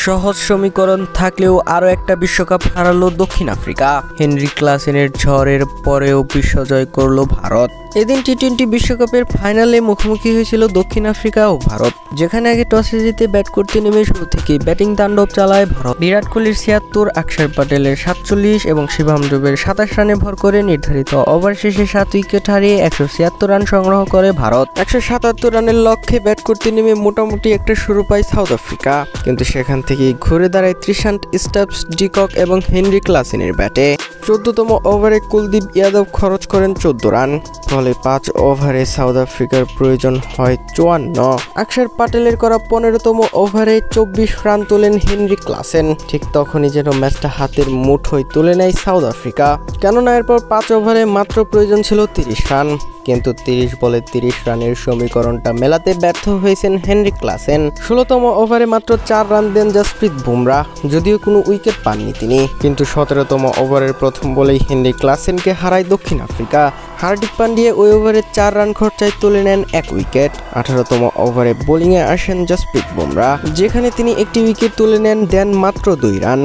সহজ সমীকরণ থাকলেও আরও একটা বিশ্বকাপ হারালো দক্ষিণ আফ্রিকা। হেনরি ক্লাসেনের ঝড়ের পরেও বিশ্বজয় করল ভারত। এদিন টি-20 বিশ্বকাপের ফাইনালে মুখোমুখি হয়েছিল দক্ষিণ আফ্রিকা ও ভারত, যেখানে আগে টসে জিতে ব্যাট করতে নেমে শুরু থেকেই ব্যাটিং তাণ্ডব চালায় ভারত। বিরাট কোহলির ৭৬, অক্ষর প্যাটেলের ৪৭ এবং শিবম দুবের ২৭ রানে ভর করে নির্ধারিত ওভার শেষে ৭ উইকেট হারিয়ে ১৭৬ রান সংগ্রহ করে ভারত। ১৭৭ রানের লক্ষ্যে ব্যাট করতে নেমে মোটামুটি একটা শুরু পায় সাউথ আফ্রিকা, কিন্তু সেখান থেকেই ঘুরে দাঁড়ায় ত্রিশান্ত স্টাফস, ডিকক এবং হেনরি ক্লাসেনের ব্যাটে। ১৪তম ওভারে কুলদীপ যাদব খরচ করেন ১৪ রান, ফলে ৫ ওভারে সাউথ আফ্রিকার প্রয়োজন হয় ৫৪। অক্ষর প্যাটেলের করা ১৫তম ওভারে ২৪ রান তোলেন হেনরি ক্লাসেন। ঠিক তখনই যেন ম্যাচটা হাতের মুঠোয় তুলে নেয় সাউথ আফ্রিকা, কেননা এরপর ৫ ওভারে মাত্র প্রয়োজন ছিল ৩০ রান, কিন্তু ৩০ বলে ৩০ রানের সমীকরণটা মেলাতে ব্যর্থ হয়েছেন হেনরি ক্লাসেন। ১৬তম ওভারে মাত্র ৪ রান দেন জসপ্রীত বুমরাহ, যদিও কোনো উইকেট পাননি তিনি, কিন্তু ১৭তম ওভারের প্রথম বলেই হেনরি ক্লাসেনকে হারায় দক্ষিণ আফ্রিকা। হার্দিক পান্ডিয়া ওই ওভারে ৪ রান খরচায় তুলে নেন ১ উইকেট। ১৮তম ওভারে বোলিংয়ে আসেন জসপ্রীত বুমরাহ, যেখানে তিনি একটি উইকেট তুলে দেন মাত্র ২ রান,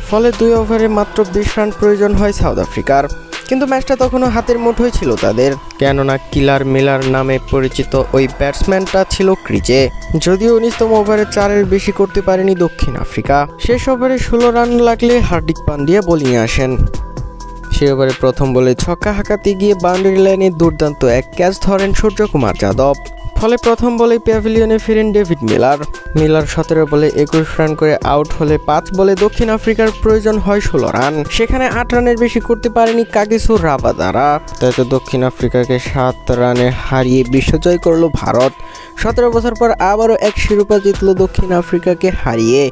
ফলে ২ ওভারে মাত্র ২০ রান প্রয়োজন হয় সাউথ আফ্রিকার। কিন্তু ম্যাচটা তখনও হাতের মুঠোয় ছিল তাদের, কেননা কিলার মিলার নামে পরিচিত ওই ব্যাটসম্যানটা ছিল ক্রিজে। যদিও ১৯তম ওভারে ৪-এর বেশি করতে পারেনি দক্ষিণ আফ্রিকা। শেষ ওভারে ১৬ রান লাগলে হার্দিক পান্ডিয়া বোলিংয়ে আসেন। সে ওভারে প্রথম বলে ছক্কা হাঁকাতে গিয়ে বাউন্ডারি লাইনে দুর্দান্ত এক ক্যাচ ধরেন সূর্যকুমার যাদব, ফলে প্রথম বলেই প্যাভিলিয়নে ফিরেন ডেভিড মিলার। ১৭ বলে ২১ রান করে আউট হলে ৫ বলে দক্ষিণ আফ্রিকার প্রয়োজন হয় ১৬ রান। সেখানে ৮ রানের বেশি করতে পারেনি কাগিসো রাবাদারা, তাই তো দক্ষিণ আফ্রিকাকে ৭ রানে হারিয়ে বিশ্বজয় করল ভারত। ১৭ বছর পর আবারও এক শিরোপা জিতল দক্ষিণ আফ্রিকাকে হারিয়ে।